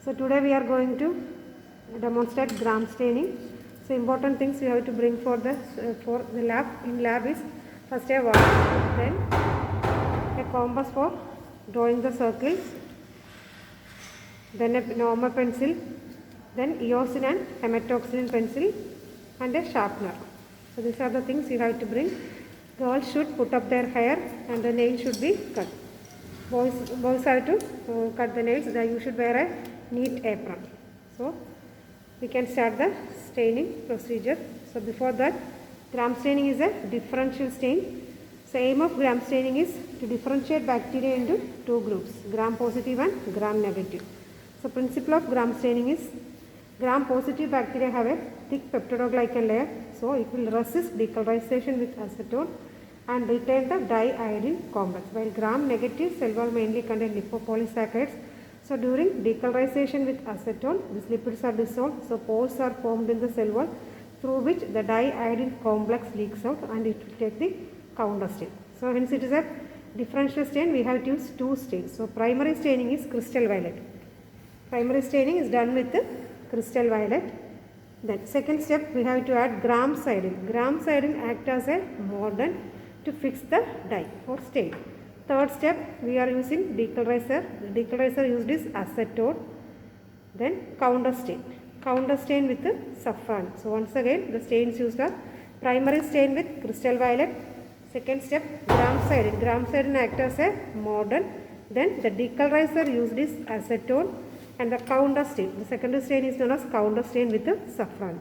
So today we are going to demonstrate gram staining. So important things you have to bring for the lab. In lab is first a water, then a compass for drawing the circles, then a normal pencil, then eosin and hematoxylin pencil, and a sharpener. So these are the things you have to bring. Girls should put up their hair and the nail should be cut. Boys have to cut the nails. You should wear a neat apron. So we can start the staining procedure. So before that, gram staining is a differential stain. So aim of gram staining is to differentiate bacteria into two groups, gram positive and gram negative. So principle of gram staining is gram positive bacteria have a thick peptidoglycan layer, so it will resist decolorization with acetone and retain the diiodine complex, while gram negative cell wall mainly contain lipopolysaccharides. So during decolorization with acetone, these lipids are dissolved, so pores are formed in the cell wall through which the diiodine complex leaks out and it will take the counter stain. So hence it is a differential stain. We have to use two stains. So primary staining is crystal violet. Primary staining is done with the crystal violet. Then second step, we have to add gram cydin. Gram cydin acts as a mordant to fix the dye or stain. Third step, we are using decolorizer. The decolorizer used is acetone. Then counter stain. Counter stain with the saffron. So once again, the stains used are primary stain with crystal violet. Second step, gram cydin. Gram cydin acts as a mordant. Then the decolorizer used is acetone. And the counter stain. The secondary stain is known as counter stain with the saffron.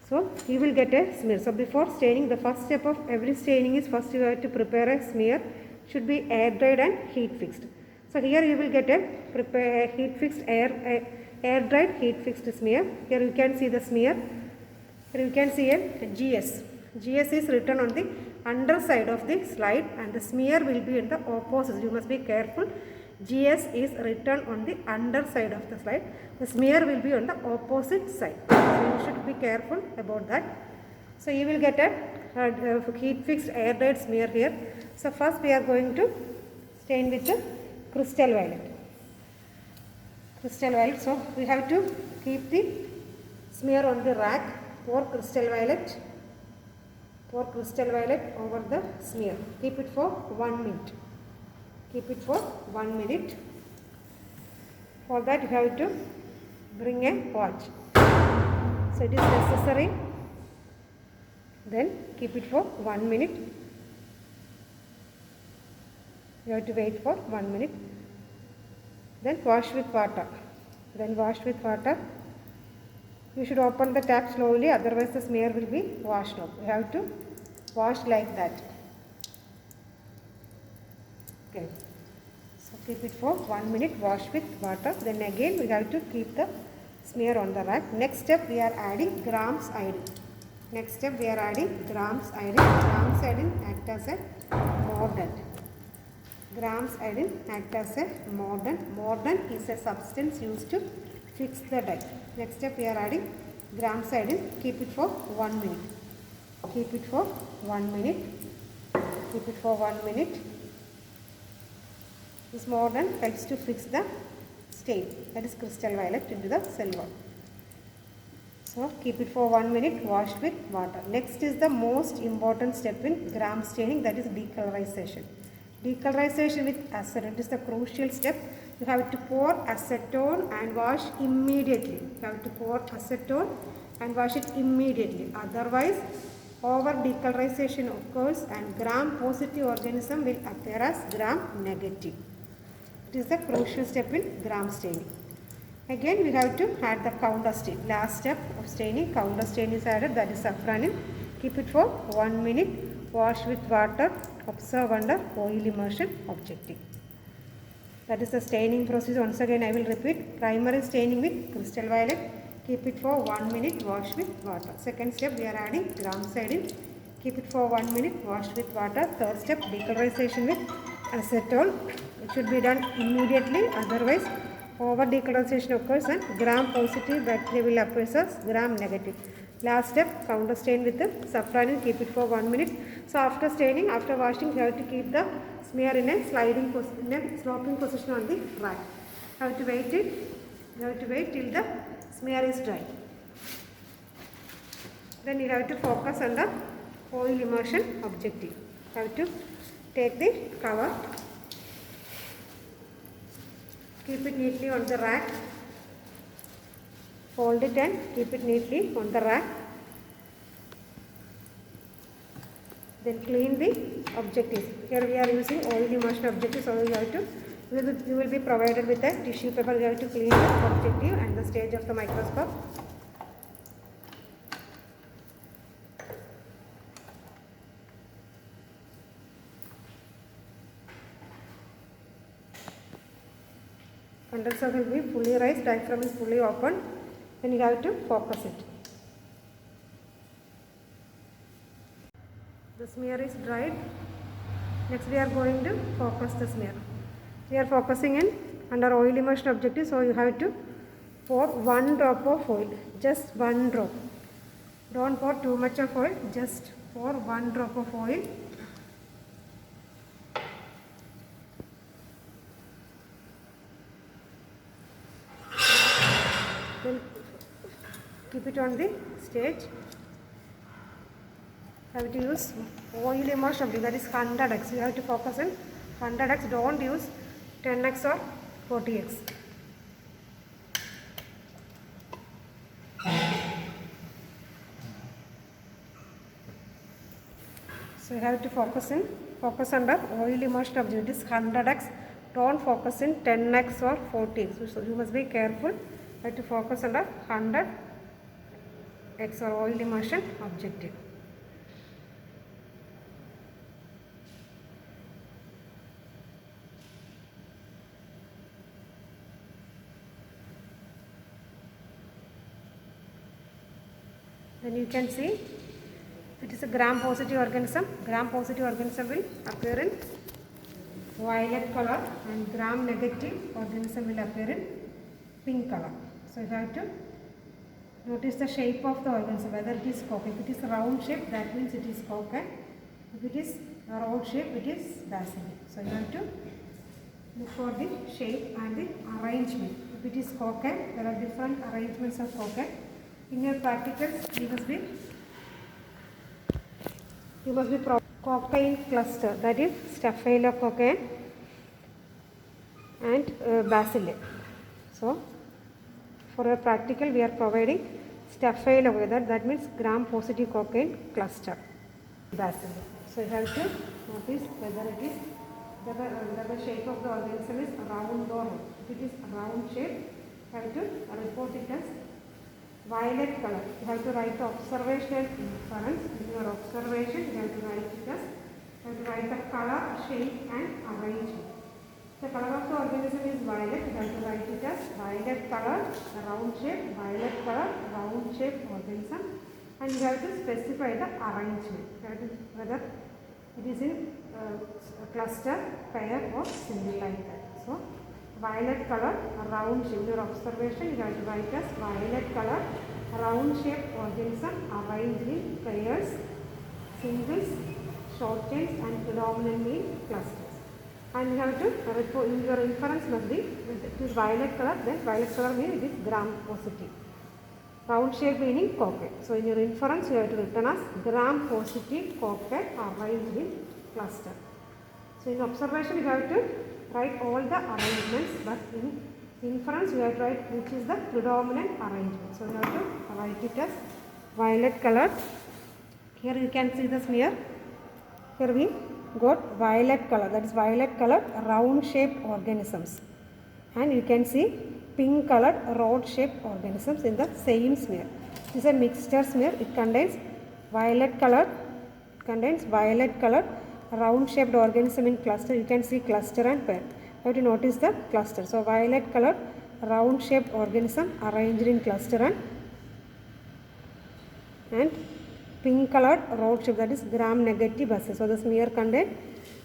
So you will get a smear. So before staining, the first step of every staining is first you have to prepare a smear. Should be air dried and heat fixed. So here you will get a heat fixed air dried heat fixed smear. Here you can see the smear. Here you can see a GS. GS is written on the underside of the slide and the smear will be in the opposite. You must be careful. GS is written on the underside of the slide. The smear will be on the opposite side. So you should be careful about that. So you will get a heat fixed air dried smear here. So first we are going to stain with the crystal violet. Crystal violet. So we have to keep the smear on the rack. Pour crystal violet. Pour crystal violet over the smear. Keep it for 1 minute. Keep it for 1 minute. For that you have to bring a watch. So it is necessary. Then keep it for 1 minute. You have to wait for 1 minute. Then wash with water. Then wash with water. You should open the tap slowly, otherwise the smear will be washed off. You have to wash like that. Okay. So keep it for 1 minute, wash with water. Then again we have to keep the smear on the rack. Next step we are adding grams iodine. Next step we are adding grams iodine. Grams iodine act as a mordant. Grams iodine act as a mordant. Mordant is a substance used to fix the dye. Next step we are adding grams iodine. Keep it for 1 minute. Keep it for 1 minute. Keep it for 1 minute. This mordant helps to fix the stain, that is crystal violet, into the cell wall. So keep it for 1 minute, wash with water. Next is the most important step in gram staining, that is decolorization. Decolorization with acetone, it is the crucial step. You have to pour acetone and wash immediately. You have to pour acetone and wash it immediately. Otherwise, over decolorization occurs and gram positive organism will appear as gram negative. It is the crucial step in gram staining. Again we have to add the counter stain. Last step of staining, counter stain is added, that is saffronin. Keep it for 1 minute, wash with water, observe under oil immersion objective. That is the staining process. Once again I will repeat. Primary staining with crystal violet. Keep it for 1 minute, wash with water. Second step we are adding gram cydin. Keep it for 1 minute, wash with water. Third step, decolorization with acetone. It should be done immediately, otherwise over decolorization occurs and gram positive bacteria will appear as gram negative. Last step, counter stain with the saffronin. Keep it for 1 minute. So after staining, after washing, you have to keep the smear in a sloping position on the rack. have to wait it. You have to wait till the smear is dry. Then you have to focus on the oil immersion objective. You have to take the cover, keep it neatly on the rack, fold it and keep it neatly on the rack. Then clean the objectives. Here we are using oil immersion objective, so you will be provided with a tissue paper. You have to clean the objective and the stage of the microscope. Condenser will be fully raised, diaphragm is fully open, then you have to focus it. The smear is dried. Next we are going to focus the smear. We are focusing in under oil immersion objective, so you have to pour 1 drop of oil, just 1 drop. Don't pour too much of oil, just pour 1 drop of oil. Then keep it on the stage. Have to use oil immersion, that is 100x. You have to focus on 100x. Don't use 10x or 40x. So you have to focus under oil immersion object. It is 100x. Don't focus in 10x or 40x. So you must be careful. You have to focus under 100x or oil immersion objective. Then you can see it is a gram-positive organism. Gram-positive organism will appear in violet color and gram-negative organism will appear in pink color. So you have to notice the shape of the organism, whether it is coque. If it is round shape, that means it is coque. If it is a round shape, it is bacilli. So you have to look for the shape and the arrangement. If it is coque, there are different arrangements of coque. In your practicals, you must be cocaine cluster, that is Staphylococcus and bacilli. So for a practical, we are providing Staphylococcus, that means gram-positive cocaine cluster, bacilli. So you have to notice whether it is the shape of the organism is round or not. If it is round shape, you have to report it as violet color. You have to write the observational inference. In your observation, you have to write it as, you have to write the color, shape and arrangement. The color of the organism is violet. You have to write it as violet color, round shape, violet color, round shape organism, and you have to specify the arrangement. You have to, whether it is in cluster, pair or single like that. So violet color, round shape. Your observation, you have to write as violet color, round shape organism arranged in pairs, singles, short chains and predominantly in clusters. And you have to report, your inference must be, it is violet color, then violet color means it is gram-positive. Round shape meaning coque. So in your inference, you have to written as gram-positive coque arranged in cluster. So in observation, you have to write all the arrangements, but in inference you have to write which is the predominant arrangement. So you have to write it as violet color. Here you can see the smear. Here we got violet color, that is violet color round shaped organisms, and you can see pink colored rod shaped organisms in the same smear. This is a mixture smear. It contains violet color, round shaped organism in cluster. You can see cluster and pair. You have to notice the cluster. So violet color round shaped organism arranged in cluster and pink colored rod shape, that is gram negative bacillus. So the smear contains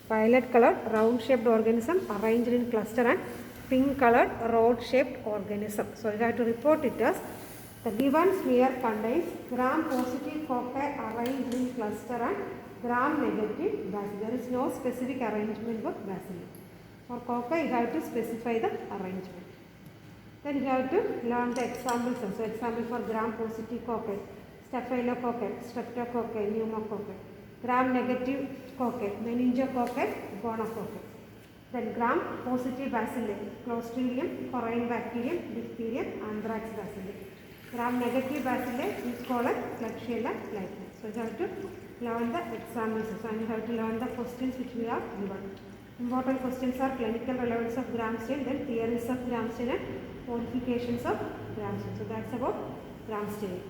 violet colored round shaped organism arranged in cluster and pink colored rod shaped organism. So you have to report it as the given smear contains gram positive coque arranged in cluster and gram negative bacillus. There is no specific arrangement for bacillus. For coque, you have to specify the arrangement. Then you have to learn the examples. So example for gram-positive cocci, staphylococci, streptococci, pneumococci. Gram-negative cocci, meningococci, gonococci. Then gram-positive bacilli, Clostridium, Coriolis bacterium, diphtheria, anthrax bacilli. Gram-negative bacilli is called Klebsiella pneumoniae. So you have to learn the examples. So you have to learn the questions which we have given. Important questions are clinical relevance of gram stain, then theories of gram stain and modifications of gram stain. So that's about gram stain.